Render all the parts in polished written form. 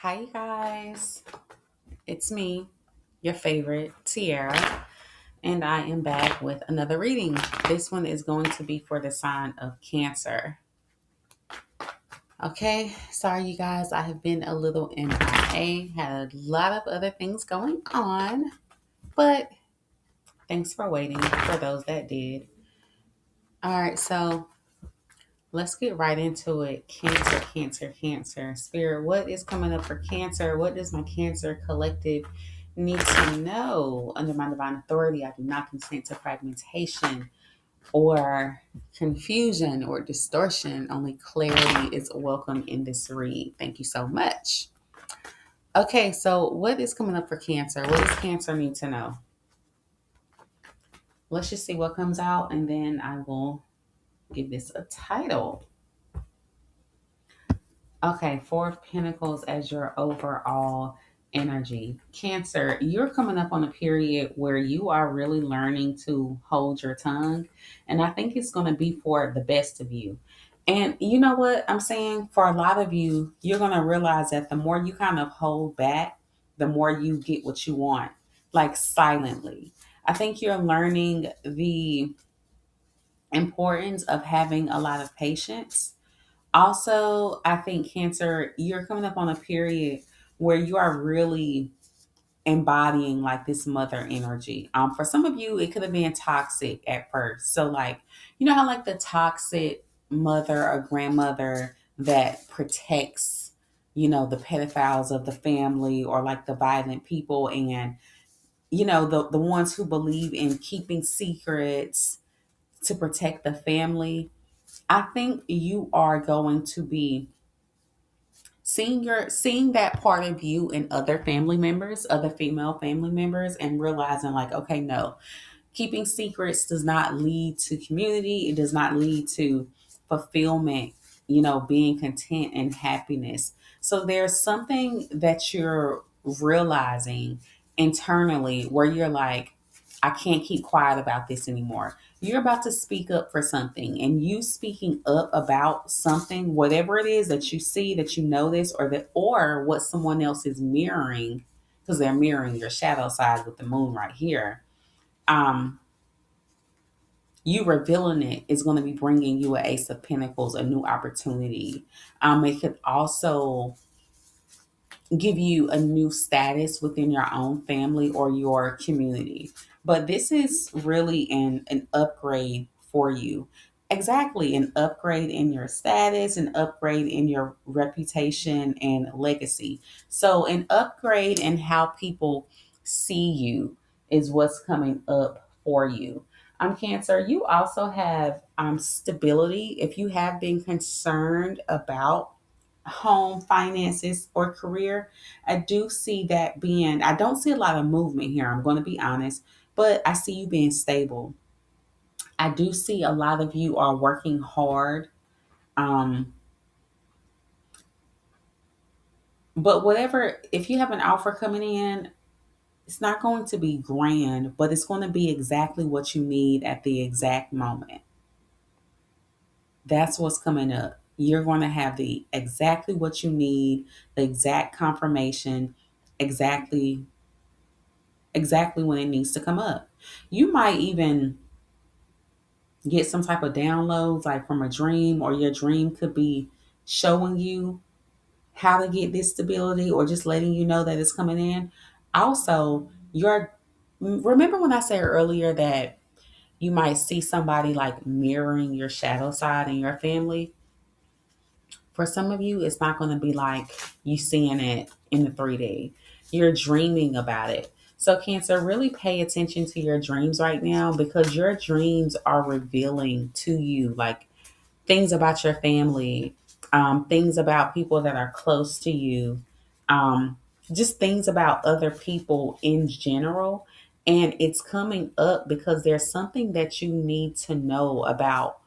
Hi, you guys. It's me, your favorite, Tiara, and I am back with another reading. This one is going to be for the sign of Cancer. Okay, sorry, you guys. I have been a little MIA, had a lot of other things going on, but thanks for waiting for those that did. All right, so let's get right into it. Cancer, Cancer, Cancer. Spirit, what is coming up for Cancer? What does my Cancer collective need to know? Under my divine authority, I do not consent to fragmentation or confusion or distortion. Only clarity is welcome in this read. Thank you so much. Okay, so what is coming up for Cancer? What does Cancer need to know? Let's just see what comes out and then I will give this a title. Okay, Four of Pentacles as your overall energy. Cancer, you're coming up on a period where you are really learning to hold your tongue. And I think it's going to be for the best of you. And you know what I'm saying? For a lot of you, you're going to realize that the more you kind of hold back, the more you get what you want, like silently. I think you're learning the importance of having a lot of patience. Also, I think Cancer, you're coming up on a period where you are really embodying like this mother energy. For some of you, it could have been toxic at first. So, like, you know how like the toxic mother or grandmother that protects, the pedophiles of the family or like the violent people, and the ones who believe in keeping secrets to protect the family. I think you are going to be seeing that part of you in other family members, other female family members, and realizing like, okay, no, keeping secrets does not lead to community. It does not lead to fulfillment, being content and happiness. So there's something that you're realizing internally where you're like, I can't keep quiet about this anymore. You're about to speak up for something, and you speaking up about something, whatever it is that you see, that you notice, or what someone else is mirroring, because they're mirroring your shadow side with the moon right here. Um, you revealing it is going to be bringing you an Ace of Pentacles, a new opportunity. It could also give you a new status within your own family or your community. But this is really an upgrade for you. Exactly, an upgrade in your status, an upgrade in your reputation and legacy. So, an upgrade in how people see you is what's coming up for you. Cancer, you also have stability. If you have been concerned about home finances or career, I do see that being, I don't see a lot of movement here, I'm going to be honest, but I see you being stable. I do see a lot of you are working hard. um but whatever, if you have an offer coming in, it's not going to be grand, but it's going to be exactly what you need at the exact moment. That's what's coming up. You're going to have the exactly what you need, the exact confirmation, exactly when it needs to come up. You might even get some type of downloads like from a dream, or your dream could be showing you how to get this stability or just letting you know that it's coming in. Also, your remember when I said earlier that you might see somebody like mirroring your shadow side in your family? For some of you, it's not going to be like you seeing it in the 3D. You're dreaming about it. So, Cancer, really pay attention to your dreams right now, because your dreams are revealing to you like things about your family, things about people that are close to you, um, just things about other people in general. And it's coming up because there's something that you need to know about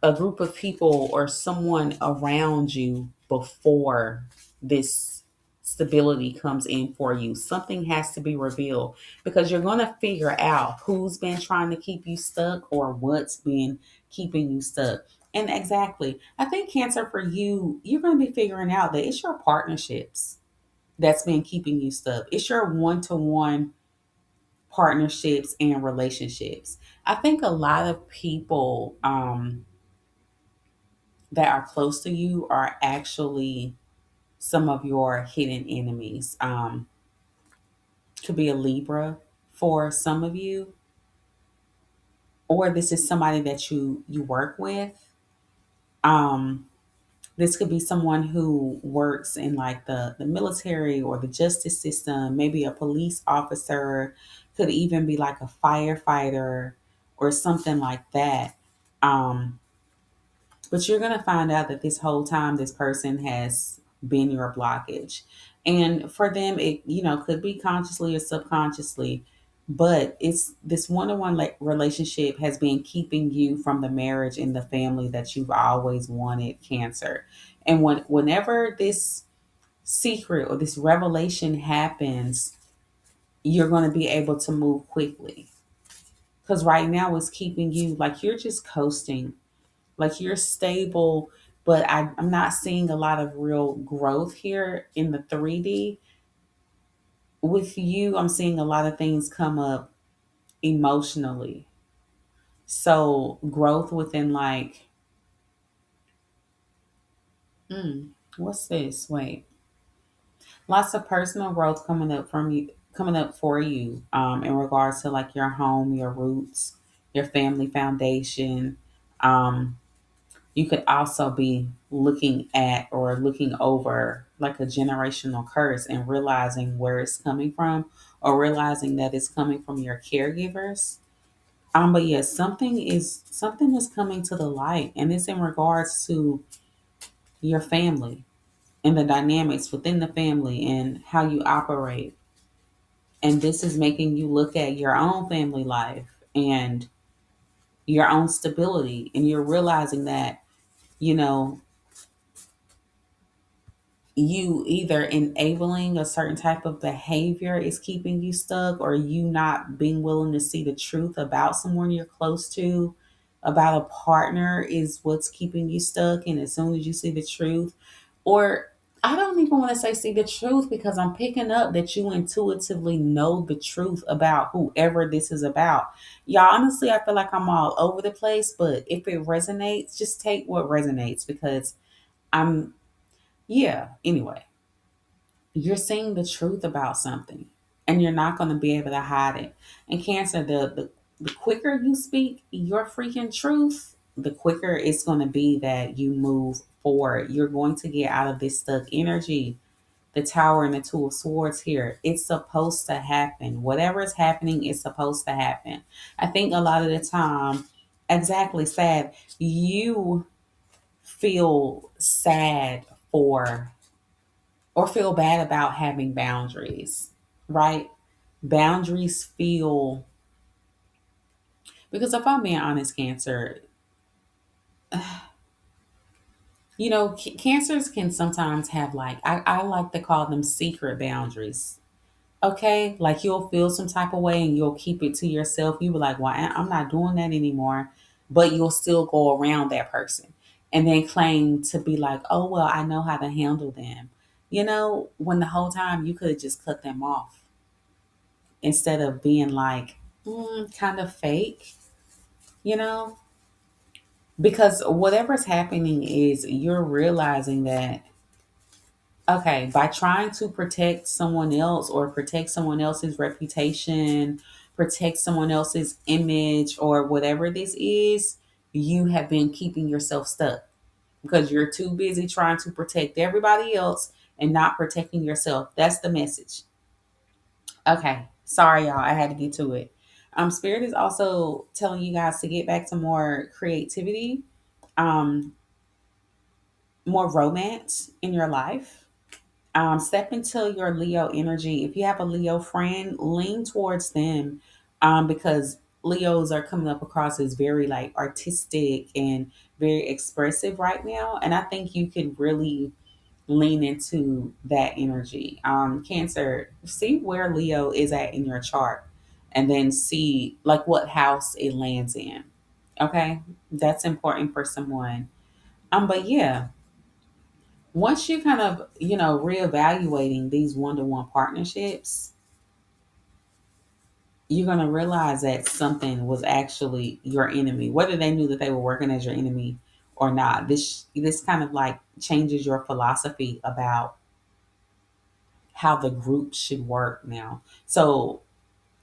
a group of people or someone around you before this stability comes in for you. Something has to be revealed, because you're going to figure out who's been trying to keep you stuck or what's been keeping you stuck. And exactly, I think Cancer, for you, you're going to be figuring out that it's your partnerships that's been keeping you stuck. It's your one to one partnerships and relationships. I think a lot of people that are close to you are actually some of your hidden enemies. Could be a Libra for some of you, or this is somebody that you work with. Um, this could be someone who works in like the military or the justice system, maybe a police officer, could even be like a firefighter or something like that. Um, but you're going to find out that this whole time this person has been your blockage. And for them, it, could be consciously or subconsciously, but it's this one-on-one relationship has been keeping you from the marriage and the family that you've always wanted, Cancer. And whenever this secret or this revelation happens, you're going to be able to move quickly. Because right now it's keeping you like you're just coasting, like you're stable, but I'm not seeing a lot of real growth here in the 3D. With you, I'm seeing a lot of things come up emotionally. So growth within like, what's this? Wait, lots of personal growth coming up from you, coming up for you, in regards to like your home, your roots, your family foundation. Um, you could also be looking at or looking over like a generational curse and realizing where it's coming from, or realizing that it's coming from your caregivers. But yes, something is coming to the light, and it's in regards to your family and the dynamics within the family and how you operate. And this is making you look at your own family life and your own stability, and you're realizing that, you know, you either enabling a certain type of behavior is keeping you stuck, or you not being willing to see the truth about someone you're close to, about a partner, is what's keeping you stuck. And as soon as you see the truth, or I don't even want to say see the truth, because I'm picking up that you intuitively know the truth about whoever this is about. Y'all, honestly, I feel like I'm all over the place, but if it resonates, just take what resonates, because I'm, yeah, anyway, you're saying the truth about something, and you're not going to be able to hide it. And Cancer, the quicker you speak your freaking truth, the quicker it's going to be that you move forward. You're going to get out of this stuck energy. The Tower and the Two of Swords here, it's supposed to happen. Whatever is happening is supposed to happen. I think a lot of the time, exactly, sad, you feel sad for, or feel bad about having boundaries, right? Boundaries feel, because if I'm being honest, Cancer, cancers can sometimes have like, I like to call them secret boundaries. Okay, like you'll feel some type of way and you'll keep it to yourself. You be like, well, I'm not doing that anymore, but you'll still go around that person and then claim to be like, oh, well, I know how to handle them. When the whole time you could have just cut them off, instead of being like, kind of fake, you know? Because whatever's happening is you're realizing that, okay, by trying to protect someone else or protect someone else's reputation, protect someone else's image, or whatever this is, you have been keeping yourself stuck because you're too busy trying to protect everybody else and not protecting yourself. That's the message. Okay. Sorry, y'all. I had to get to it. Spirit is also telling you guys to get back to more creativity, um, more romance in your life. Step into your Leo energy. If you have a Leo friend, lean towards them, because Leos are coming up across as very like artistic and very expressive right now. And I think you could really lean into that energy. Cancer, see where Leo is at in your chart, and then see like what house it lands in. Okay, that's important for someone. But yeah, once you kind of, reevaluating these one-to-one partnerships, you're going to realize that something was actually your enemy, whether they knew that they were working as your enemy or not. This kind of like changes your philosophy about how the group should work now. So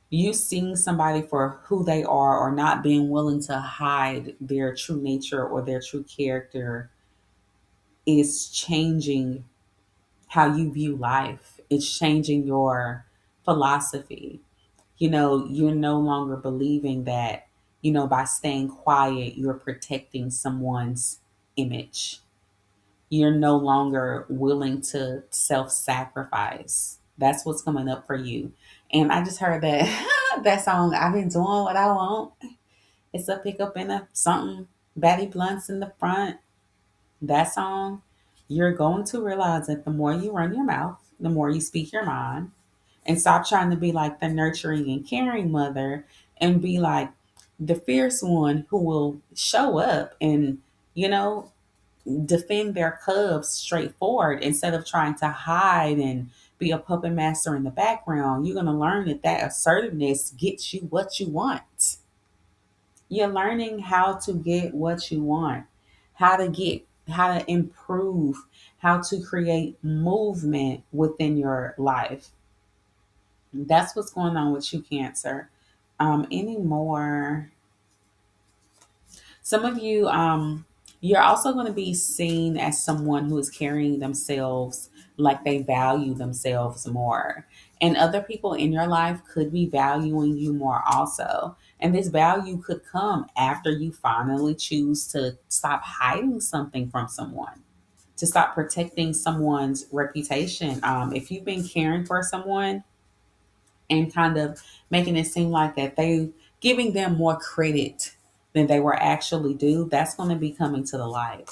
you seeing somebody for who they are or not being willing to hide their true nature or their true character is changing how you view life. It's changing your philosophy. You're no longer believing that, by staying quiet, you're protecting someone's image. You're no longer willing to self sacrifice. That's what's coming up for you. And I just heard that that song, I've been doing what I want. It's a pickup in a something, Batty Blunts in the front. That song, you're going to realize that the more you run your mouth, the more you speak your mind, and stop trying to be like the nurturing and caring mother and be like the fierce one who will show up and, you know, defend their cubs straightforward instead of trying to hide and be a puppet master in the background. You're going to learn that assertiveness gets you what you want. You're learning how to get what you want, how to improve, how to create movement within your life. That's what's going on with you, Cancer. Any more? Some of you, you're also going to be seen as someone who is carrying themselves like they value themselves more. And other people in your life could be valuing you more also. And this value could come after you finally choose to stop hiding something from someone, to stop protecting someone's reputation. If you've been caring for someone and kind of making it seem like that they giving them more credit than they were actually due, that's going to be coming to the light.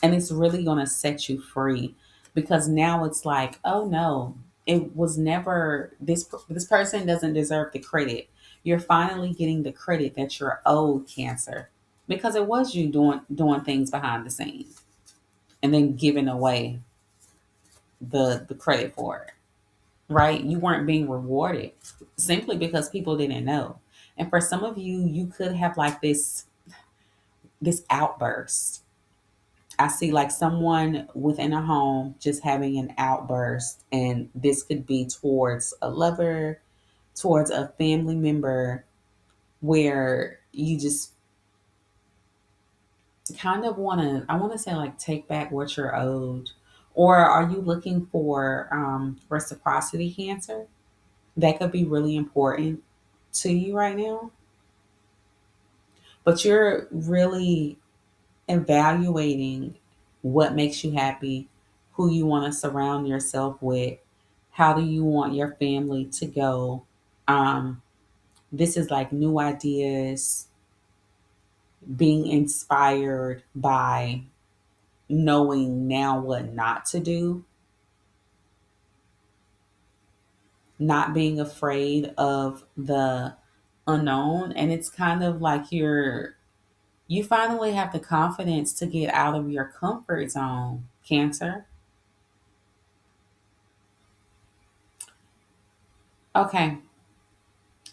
And it's really going to set you free because now it's like, oh no, it was never this person doesn't deserve the credit. You're finally getting the credit that you're owed, Cancer, because it was you doing things behind the scenes and then giving away the credit for it, right? You weren't being rewarded simply because people didn't know. And for some of you, you could have like this outburst. I see like someone within a home just having an outburst, and this could be towards a lover, towards a family member, where you just kind of want to, I want to say, like, take back what you're owed. Or are you looking for reciprocity, Cancer? That could be really important to you right now, but you're really evaluating what makes you happy, who you want to surround yourself with, how do you want your family to go. Um, this is like new ideas, being inspired by knowing now what not to do, not being afraid of the unknown. And it's kind of like you finally have the confidence to get out of your comfort zone, Cancer. Okay.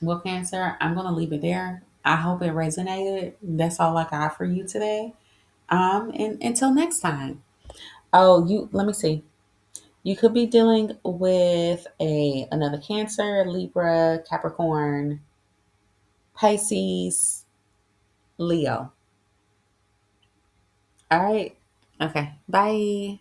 Well, Cancer, I'm going to leave it there. I hope it resonated. That's all I got for you today. And until next time. Oh, let me see. You could be dealing with another Cancer, Libra, Capricorn, Pisces, Leo. All right. Okay. Bye.